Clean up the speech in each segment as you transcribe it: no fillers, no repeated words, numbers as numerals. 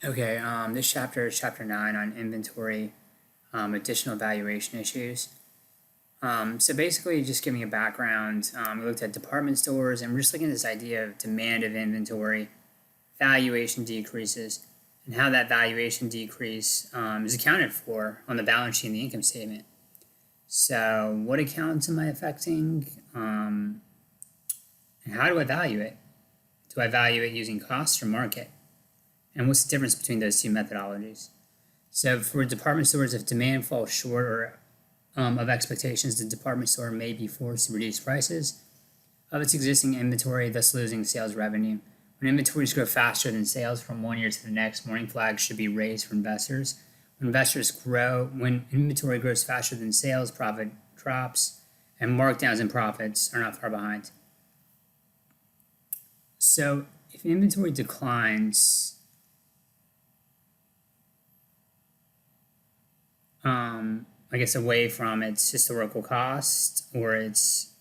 Okay, this chapter is chapter 9 on inventory, additional valuation issues. So basically, just giving a background, we looked at department stores and we're just looking at this idea of demand of inventory, valuation decreases, and how that valuation decrease is accounted for on the balance sheet and the income statement. So, what accounts am I affecting? And how do I value it? Do I value it using cost or market? And what's the difference between those two methodologies? So for department stores, if demand falls short or of expectations, the department store may be forced to reduce prices of its existing inventory, thus losing sales revenue. When inventories grow faster than sales from one year to the next, warning flags should be raised for investors. When inventory grows faster than sales, profit drops, and markdowns and profits are not far behind. So if inventory declines, I guess away from its historical cost or its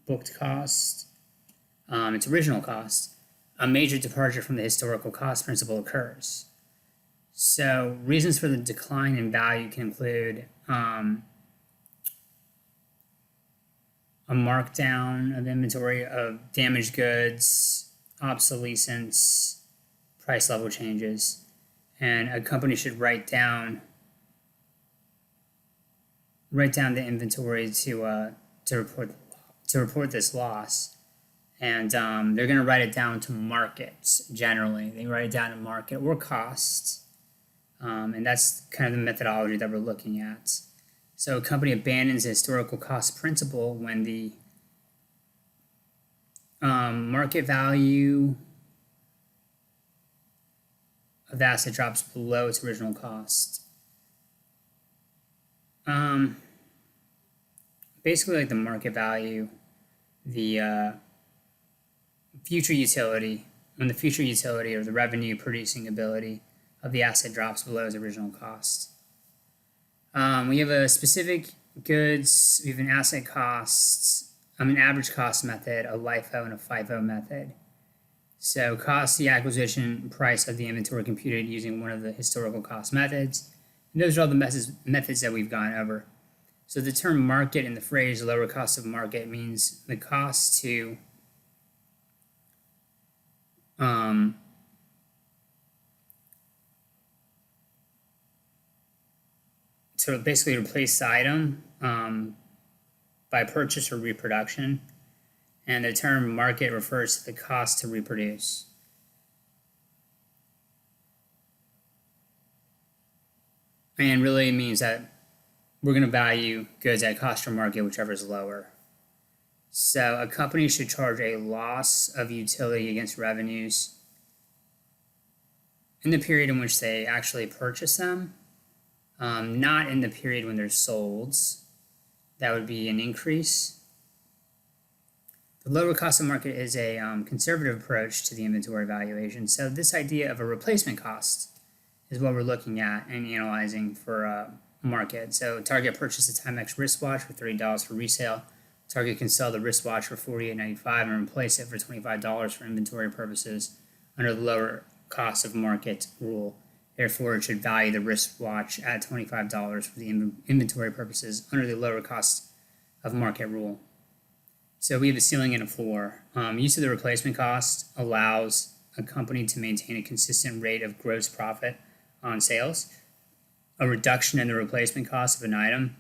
booked cost, its original cost, a major departure from the historical cost principle occurs. So reasons for the decline in value can include a markdown of inventory of damaged goods, obsolescence, price level changes, and a company should write down the inventory to report this loss, and they're going to write it down to markets. Generally, they write it down to market or cost, and that's kind of the methodology that we're looking at. So a company abandons the historical cost principle when the market value of the asset drops below its original cost. Basically, like the market value, the future utility, when the future utility or the revenue producing ability of the asset drops below its original cost. We have a specific goods, we have an asset cost, an average cost method, a LIFO, and a FIFO method. So cost the acquisition price of the inventory computed using one of the historical cost methods. And those are all the methods that we've gone over. So the term market in the phrase lower cost of market means the cost to basically replace the item by purchase or reproduction. And the term market refers to the cost to reproduce. And really means that we're going to value goods at cost or market, whichever is lower. So a company should charge a loss of utility against revenues in the period in which they actually purchase them, not in the period when they're sold. That would be an increase. The lower cost of market is a conservative approach to the inventory valuation. So this idea of a replacement cost is what we're looking at and analyzing for market. So Target purchased a Timex wristwatch for $30 for resale. Target can sell the wristwatch for $48.95 and replace it for $25 for inventory purposes under the lower cost of market rule. Therefore, it should value the wristwatch at $25 for the inventory purposes under the lower cost of market rule. So we have a ceiling and a floor. Use of the replacement cost allows a company to maintain a consistent rate of gross profit on sales. A reduction in the replacement cost of an item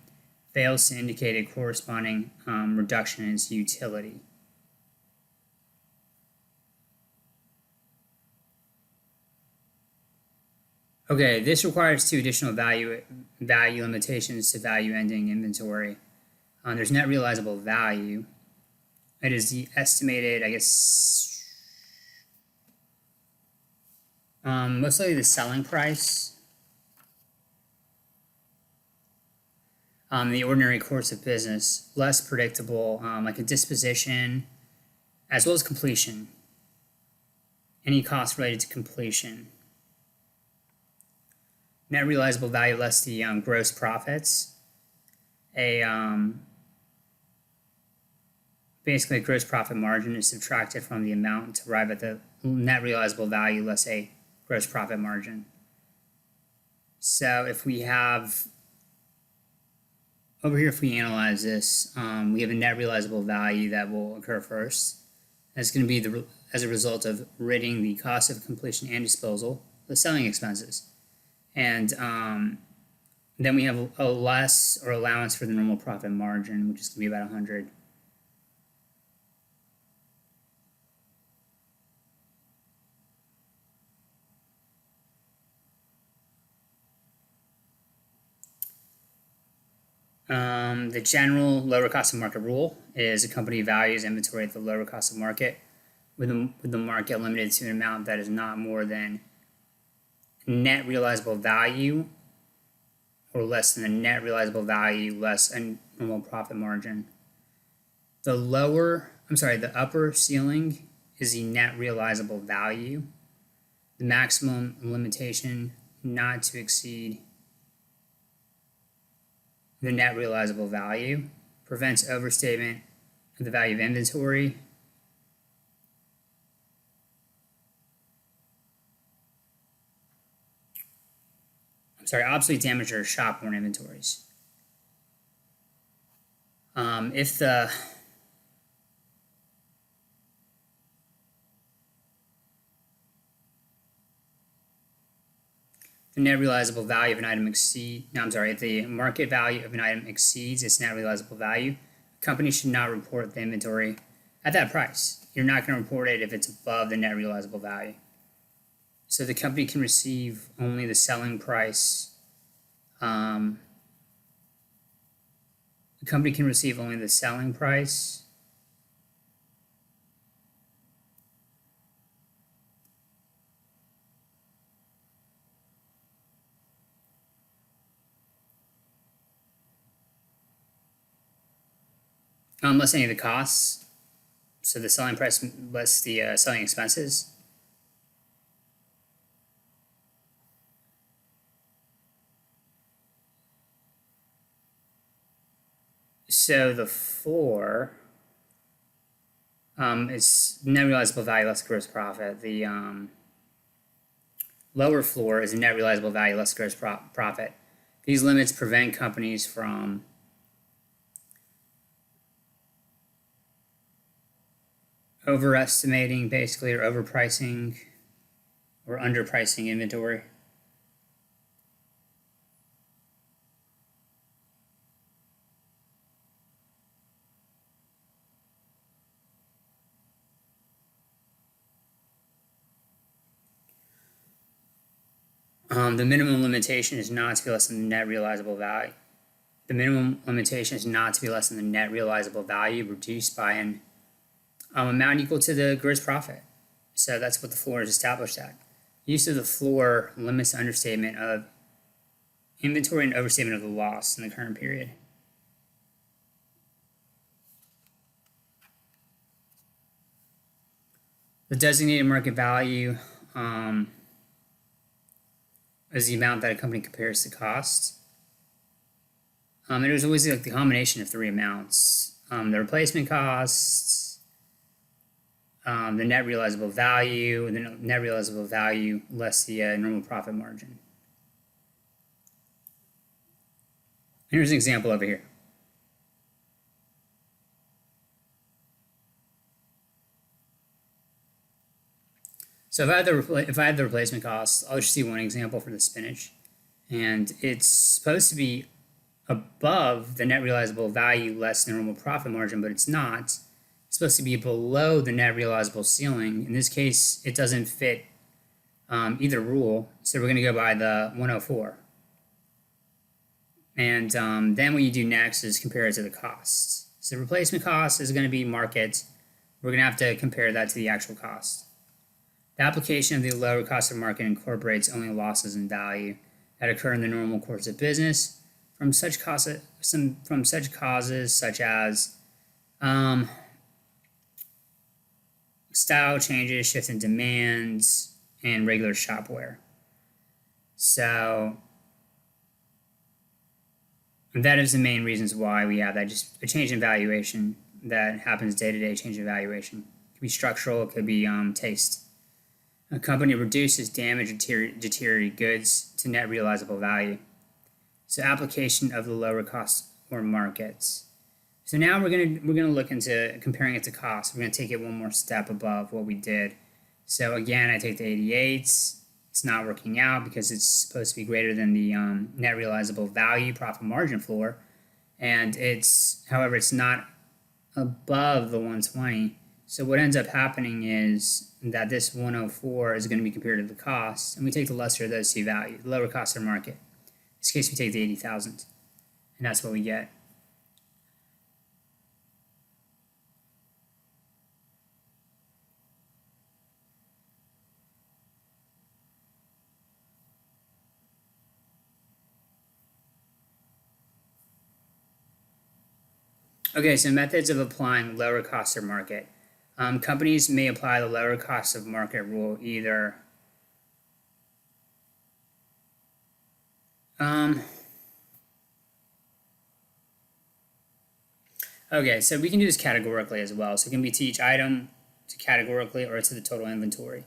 fails to indicate a corresponding reduction in its utility. Okay, this requires two additional value limitations to value ending inventory. There's net realizable value. It is the estimated, most likely the selling price. The ordinary course of business, less predictable, like a disposition, as well as completion. Any cost related to completion. Net realizable value less the gross profits. Basically, a gross profit margin is subtracted from the amount to arrive at the net realizable value less a gross profit margin. So if we have, over here, if we analyze this, we have a net realizable value that will occur first. That's going to be as a result of ridding the cost of completion and disposal, the selling expenses. And then we have a less or allowance for the normal profit margin, which is going to be about 100. The general lower cost of market rule is a company values inventory at the lower cost of market, with the market limited to an amount that is not more than net realizable value or less than the net realizable value less a normal profit margin. The upper ceiling is the net realizable value. The maximum limitation not to exceed the net realizable value prevents overstatement of the value of inventory. Obsolete, damaged, or shop-worn inventories. If the net realizable value of an item if the market value of an item exceeds its net realizable value, the company should not report the inventory at that price. You're not going to report it if it's above the net realizable value. So the company can receive only the selling price. The company can receive only the selling price less any of the costs. So the selling price less the selling expenses. So the floor is net realizable value less gross profit. The lower floor is net realizable value less gross profit. These limits prevent companies from overestimating, basically, or overpricing or underpricing inventory. The minimum limitation is not to be less than the net realizable value. The minimum limitation is not to be less than the net realizable value reduced by an amount equal to the gross profit. So that's what the floor is established at. Use of the floor limits the understatement of inventory and overstatement of the loss in the current period. The designated market value is the amount that a company compares to cost. It was always like the combination of three amounts: the replacement costs, the net realizable value, and the net realizable value less the normal profit margin. Here's an example over here. So if I had the replacement costs, I'll just see one example for the spinach, and it's supposed to be above the net realizable value less the normal profit margin, but it's not. It's supposed to be below the net realizable ceiling. In this case, it doesn't fit either rule, so we're going to go by the 104. And then what you do next is compare it to the costs. So replacement cost is going to be market. We're going to have to compare that to the actual cost. The application of the lower cost of market incorporates only losses in value that occur in the normal course of business from such causes such as style changes, shift in demands, and regular shop wear. So that is the main reasons why we have that, just a change in valuation that happens day-to-day change in valuation. It could be structural, it could be taste. A company reduces damaged or deteriorated goods to net realizable value. So application of the lower cost or markets. So now we're gonna look into comparing it to cost. We're gonna take it one more step above what we did. So again, I take the 88s. It's not working out because it's supposed to be greater than the net realizable value profit margin floor, and however it's not above the 120. So what ends up happening is that this 104 is going to be compared to the cost, and we take the lesser of those two values, the lower cost or market. In this case, we take the 80,000, and that's what we get. Okay, so methods of applying lower cost or market. Companies may apply the lower cost of market rule either okay, so we can do this categorically as well. So it can be to each item, to categorically, or to the total inventory.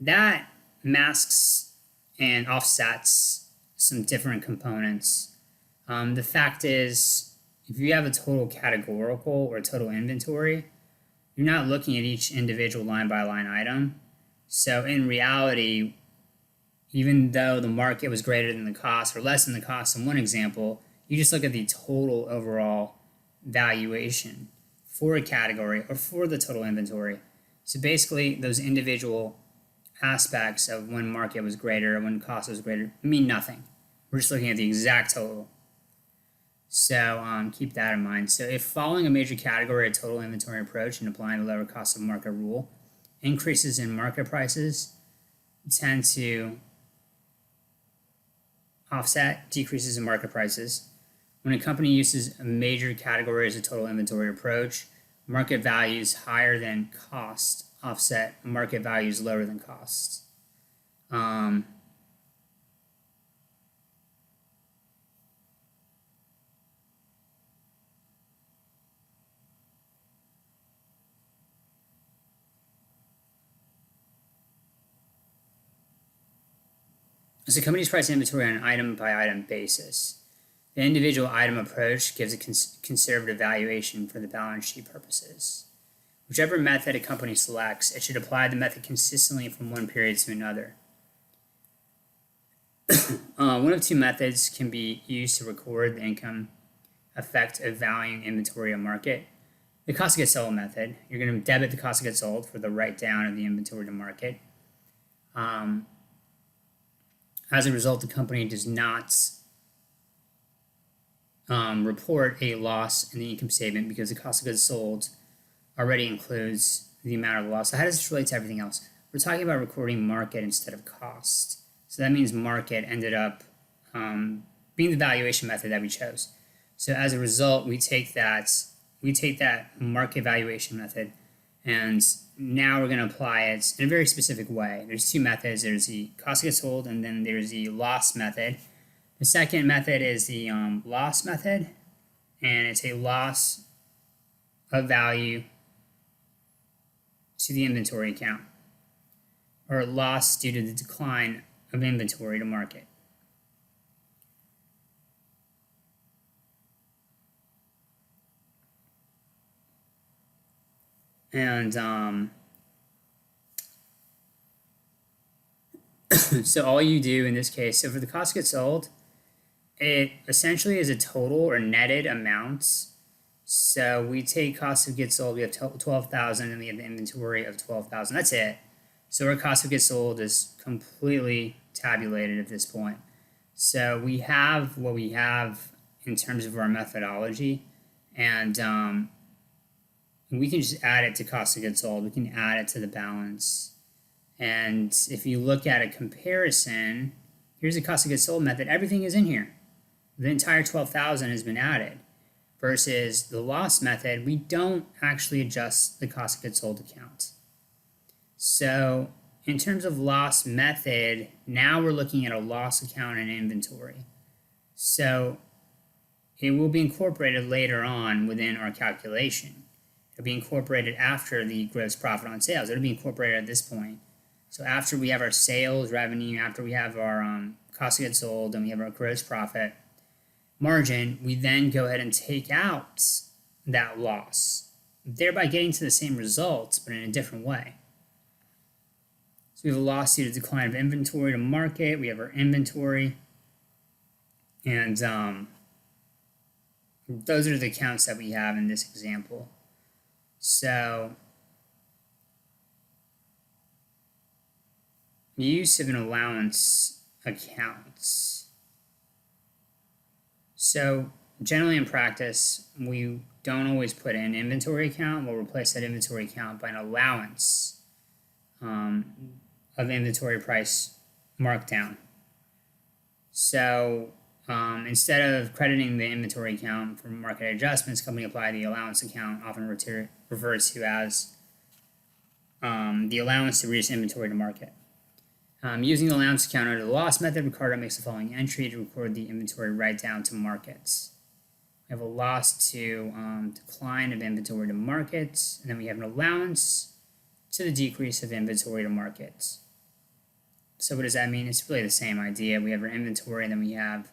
That masks and offsets some different components. The fact is, if you have a total categorical or total inventory, you're not looking at each individual line by line item. So in reality, even though the market was greater than the cost or less than the cost in one example, you just look at the total overall valuation for a category or for the total inventory. So basically, those individual aspects of when market was greater and when cost was greater mean nothing. We're just looking at the exact total. So keep that in mind. So if following a major category or total inventory approach and applying the lower cost of market rule, increases in market prices tend to offset decreases in market prices. When a company uses a major category as a total inventory approach, market values higher than cost offset market values lower than cost. So companies price inventory on an item by item basis. The individual item approach gives a conservative valuation for the balance sheet purposes. Whichever method a company selects, it should apply the method consistently from one period to another. One of two methods can be used to record the income effect of valuing inventory or market. The cost of goods sold method, you're going to debit the cost of goods sold for the write down of the inventory to market. As a result, the company does not report a loss in the income statement because the cost of goods sold already includes the amount of loss. So how does this relate to everything else? We're talking about recording market instead of cost. So that means market ended up being the valuation method that we chose. So as a result, we take that market valuation method, and now we're going to apply it in a very specific way. There's two methods. There's the cost of goods sold, and then there's the loss method. The second method is the loss method, and it's a loss of value to the inventory account, or a loss due to the decline of inventory to market. And so all you do in this case, so for the cost of goods sold, it essentially is a total or netted amounts. So we take cost of goods sold, we have 12,000 and we have the inventory of 12,000. That's it. So our cost of goods sold is completely tabulated at this point. So we have what we have in terms of our methodology, and we can just add it to cost of goods sold. We can add it to the balance. And if you look at a comparison, here's the cost of goods sold method. Everything is in here. The entire 12,000 has been added. Versus the loss method, we don't actually adjust the cost of goods sold account. So in terms of loss method, now we're looking at a loss account and inventory. So it will be incorporated later on within our calculation. It'll be incorporated after the gross profit on sales. It'll be incorporated at this point. So after we have our sales revenue, after we have our cost of goods sold, and we have our gross profit margin, we then go ahead and take out that loss, thereby getting to the same results, but in a different way. So we have a loss due to decline of inventory to market. We have our inventory, and those are the accounts that we have in this example. So use of an allowance accounts. So generally in practice, we don't always put in inventory account. We'll replace that inventory account by an allowance of inventory price markdown. So instead of crediting the inventory account for market adjustments, company apply the allowance account, often referred to as the allowance to reduce inventory to market. Using the allowance account under the loss method, Ricardo makes the following entry to record the inventory write down to markets. We have a loss to decline of inventory to markets, and then we have an allowance to the decrease of inventory to markets. So what does that mean? It's really the same idea. We have our inventory, and then we have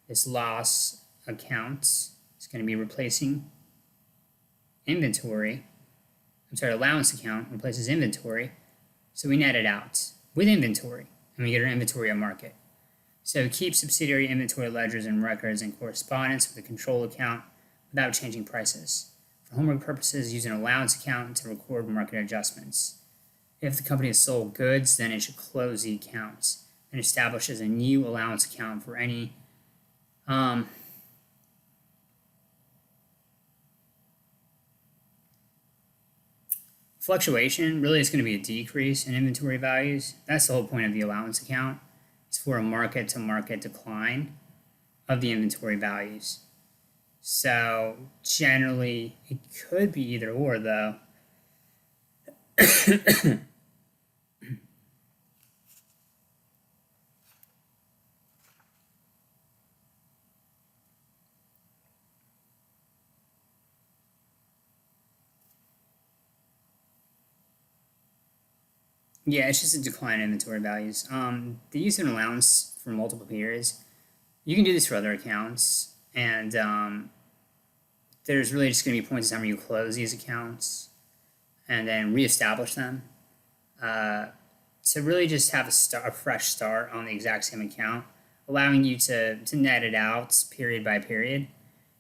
this loss account. It's going to be replacing inventory. Allowance account replaces inventory. So we net it out with inventory, and we get our inventory at market. So keep subsidiary inventory ledgers and records in correspondence with the control account without changing prices. For homework purposes, use an allowance account to record market adjustments. If the company has sold goods, then it should close the accounts and establishes a new allowance account for any fluctuation. Really, it's going to be a decrease in inventory values. That's the whole point of the allowance account. It's for a market-to-market decline of the inventory values. So generally, it could be either or, though. Yeah, it's just a decline in inventory values. The use of an allowance for multiple periods, you can do this for other accounts, and there's really just going to be points in time where you close these accounts and then reestablish them to really just have a fresh start on the exact same account, allowing you to net it out period by period.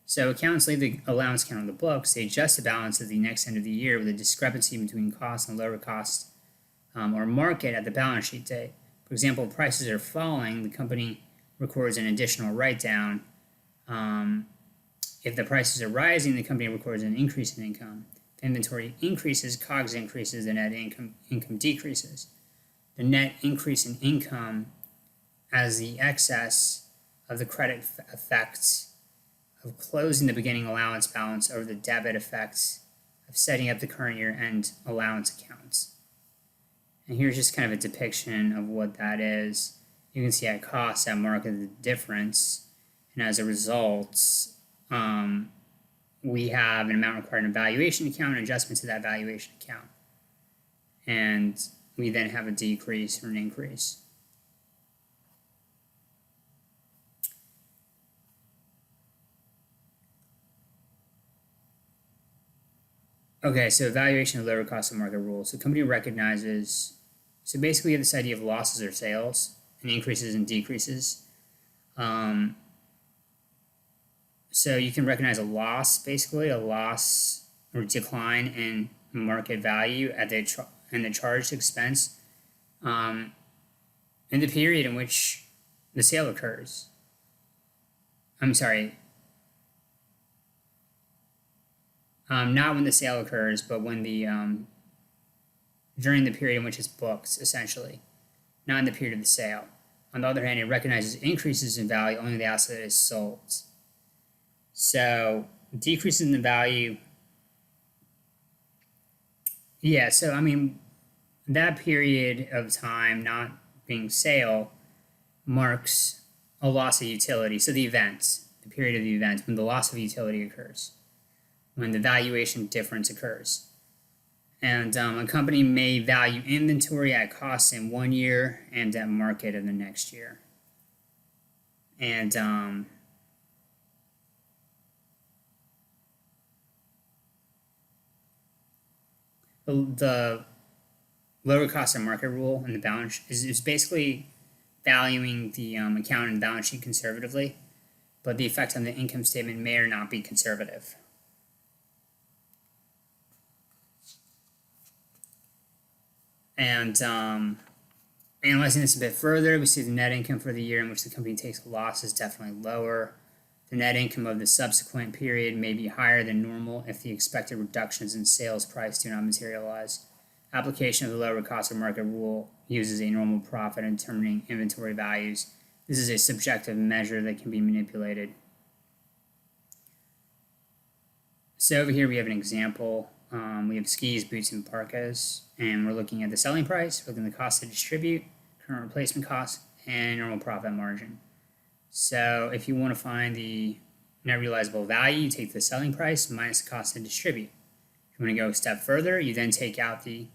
So accountants leave the allowance account on the books. They adjust the balance at the next end of the year with a discrepancy between cost and lower cost or market at the balance sheet date. For example, if prices are falling, the company records an additional write-down. If the prices are rising, the company records an increase in income. If inventory increases, COGS increases, the net income decreases. The net increase in income as the excess of the credit effects of closing the beginning allowance balance over the debit effects of setting up the current year end allowance accounts. And here's just kind of a depiction of what that is. You can see at cost, at market, the difference. And as a result, we have an amount required in a valuation account, an adjustment to that valuation account. And we then have a decrease or an increase. Okay, so evaluation of lower cost of market rules. So company recognizes, so basically we have this idea of losses or sales and increases and decreases. So you can recognize a loss, basically a loss or decline in market value at the charged expense in the period in which the sale occurs. I'm sorry. Not when the sale occurs, but when the during the period in which it's booked, essentially, not in the period of the sale. On the other hand, it recognizes increases in value only when the asset is sold. So decreases in the value. Yeah, so I mean, that period of time not being sale marks a loss of utility. So the event, the period of the event, when the loss of utility occurs, when the valuation difference occurs. And a company may value inventory at cost in 1 year and at market in the next year. And the lower cost of market rule in the balance is basically valuing the account and balance sheet conservatively, but the effect on the income statement may or not be conservative. And analyzing this a bit further, we see the net income for the year in which the company takes a loss is definitely lower. The net income of the subsequent period may be higher than normal if the expected reductions in sales price do not materialize. Application of the lower cost of market rule uses a normal profit in determining inventory values. This is a subjective measure that can be manipulated. So over here we have an example. We have skis, boots, and parkas, and we're looking at the selling price, we're looking at the cost to distribute, current replacement cost, and normal profit margin. So if you want to find the net realizable value, you take the selling price minus the cost to distribute. If you want to go a step further, you then take out the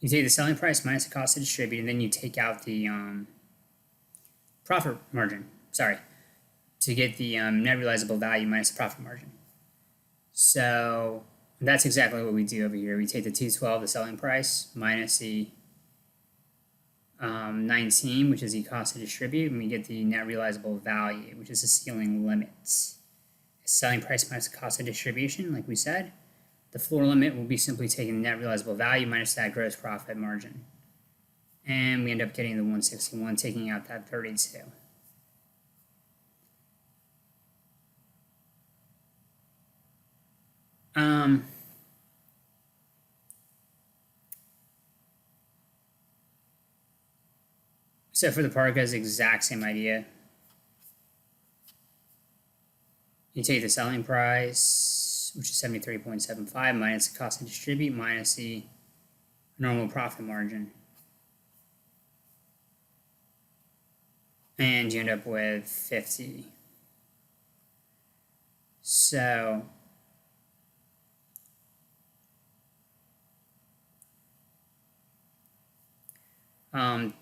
you take the selling price minus the cost to distribute, and then you take out the profit margin. To get the net realizable value minus the profit margin. So that's exactly what we do over here. We take the 212, the selling price, minus the 19, which is the cost to distribute, and we get the net realizable value, which is the ceiling limits. Selling price minus the cost of distribution, like we said. The floor limit will be simply taking the net realizable value minus that gross profit margin. And we end up getting the 161, taking out that 32. So for the parkas, exact same idea. You take the selling price, which is 73.75, minus the cost to distribute, minus the normal profit margin. And you end up with 50. So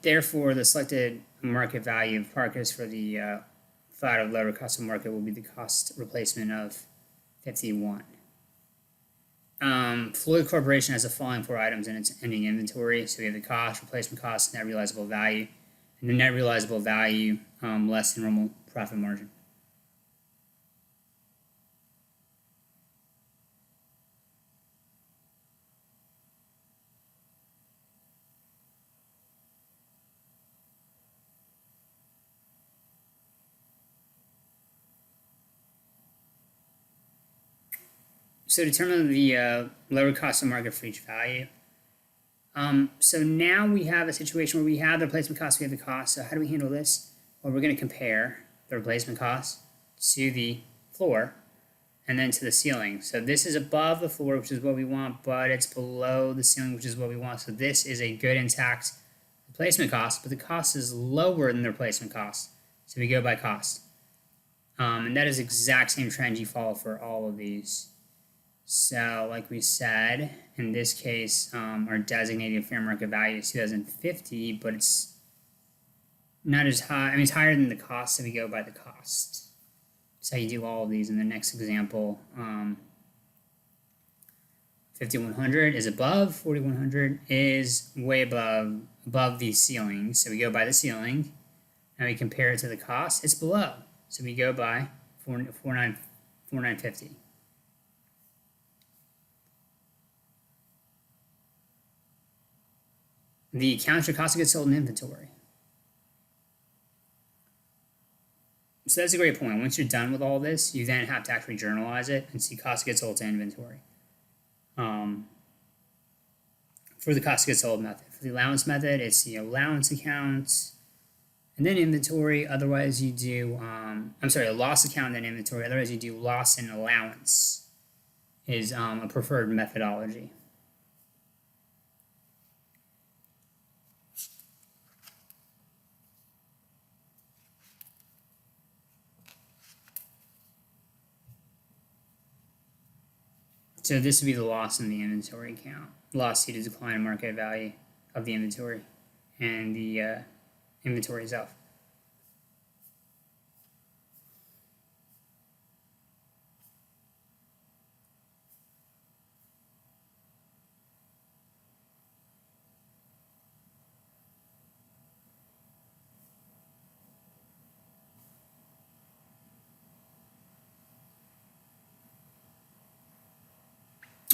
therefore, the selected market value of parkas for the flat of lower cost of market will be the cost replacement of 51. Floyd Corporation has the following 4 items in its ending inventory. So we have the cost, replacement cost, net realizable value, and the net realizable value less than normal profit margin. So determine the lower cost of market for each value. So now we have a situation where we have the replacement cost, we have the cost. So how do we handle this? Well, we're going to compare the replacement cost to the floor and then to the ceiling. So this is above the floor, which is what we want, but it's below the ceiling, which is what we want. So this is a good intact replacement cost, but the cost is lower than the replacement cost. So we go by cost. And that is the exact same trend you follow for all of these. So like we said, in this case, our designated fair market value is 2050, but it's not as high. I mean, it's higher than the cost, so we go by the cost. That's how you do all of these. In the next example, 5100 is above, 4100 is way above the ceiling, so we go by the ceiling. Now we compare it to the cost, it's below, so we go by 4950. The accounts for cost of goods sold and inventory. So that's a great point. Once you're done with all this, you then have to actually journalize it and see cost of goods sold to inventory. For the cost of goods sold method. For the allowance method, it's the allowance account and then inventory. Otherwise, you do, a loss account and then inventory. Otherwise, you do loss and allowance is a preferred methodology. So this would be the loss in the inventory count. Loss due to decline in market value of the inventory and the inventory itself.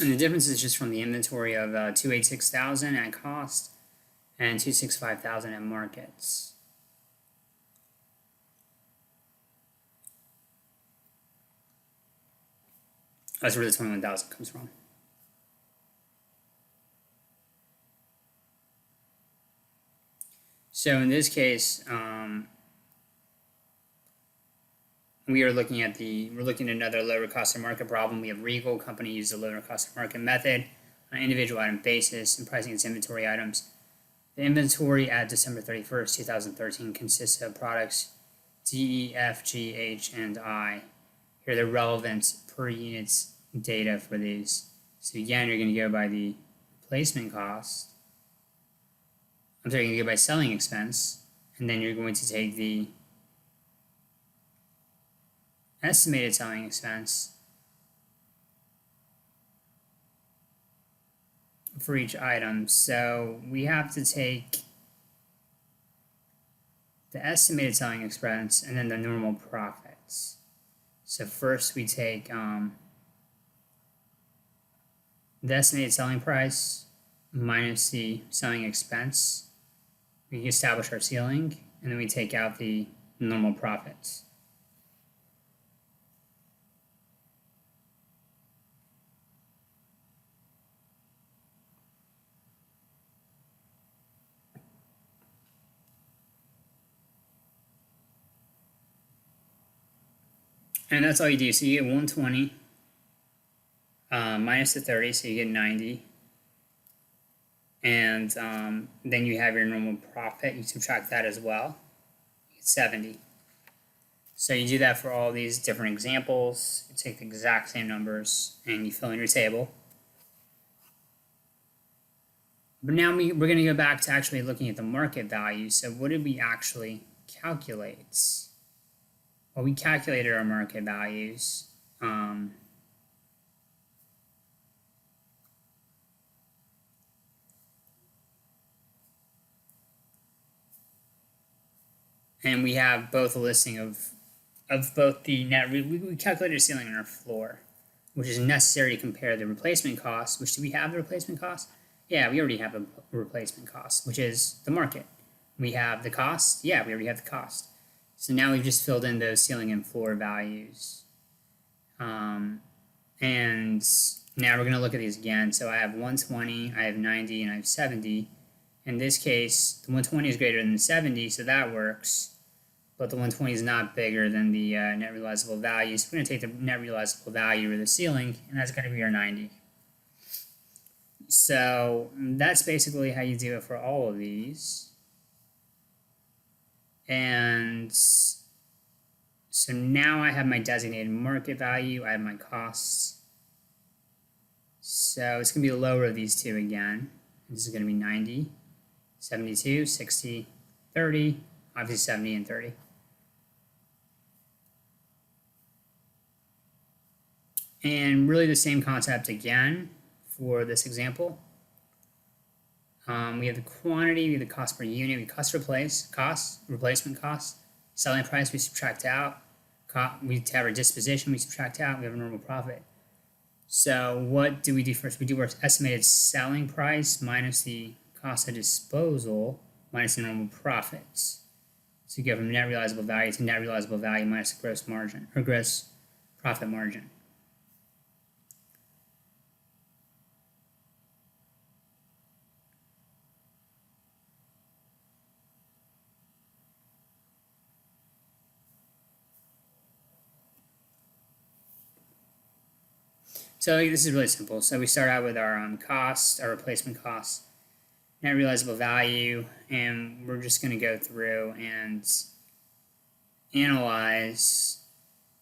And the difference is just from the inventory of 286,000 at cost and 265,000 at markets. That's where the 21,000 comes from. So in this case, we're looking at another lower cost of market problem. We have Regal company used the lower cost of market method on an individual item basis and pricing its inventory items. The inventory at December 31st, 2013 consists of products D, E, F, G, H, and I. Here are the relevant per units data for these. So again, you're going to go by the replacement cost. You're going to go by selling expense, and then you're going to take the estimated selling expense for each item. So we have to take the estimated selling expense and then the normal profits. So first we take the estimated selling price minus the selling expense. We establish our ceiling, and then we take out the normal profits. And that's all you do. So you get 120 minus the 30, so you get 90. And then you have your normal profit. You subtract that as well. You get 70. So you do that for all these different examples. You take the exact same numbers and you fill in your table. But now we're going to go back to actually looking at the market value. So what did we actually calculate? Well, we calculated our market values. And we have both a listing of both the net, we calculated a ceiling and our floor, which is necessary to compare the replacement cost. Which, do we have the replacement cost? Yeah, we already have a replacement cost, which is the market. We have the cost. Yeah, we already have the cost. So now we've just filled in those ceiling and floor values. And now we're going to look at these again. So I have 120, I have 90, and I have 70. In this case, the 120 is greater than the 70, so that works. But the 120 is not bigger than the net realizable value. So we're going to take the net realizable value or the ceiling, and that's going to be our 90. So that's basically how you do it for all of these. And so now I have my designated market value, I have my costs. So it's going to be the lower of these two again. This is going to be 90, 72, 60, 30, obviously 70 and 30. And really the same concept again for this example. We have the quantity, we have the cost per unit, we have replacement cost, selling price we subtract out, we have our disposition we subtract out, we have a normal profit. So what do we do first? We do our estimated selling price minus the cost of disposal minus the normal profits. So you go from net realizable value to net realizable value minus the gross margin or gross profit margin. So this is really simple. So we start out with our cost, our replacement cost, net realizable value, and we're just going to go through and analyze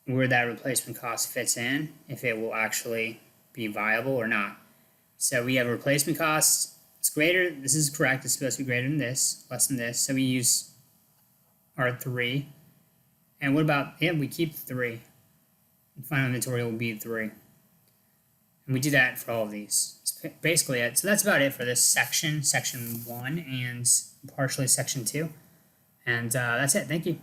where that replacement cost fits in, if it will actually be viable or not. So we have replacement costs. It's greater. This is correct. It's supposed to be greater than this, less than this. So we use our 3. And what about, yeah, we keep 3. And final inventory will be 3. And we do that for all of these. It's basically it. So that's about it for this section, section 1, and partially section 2. And that's it. Thank you.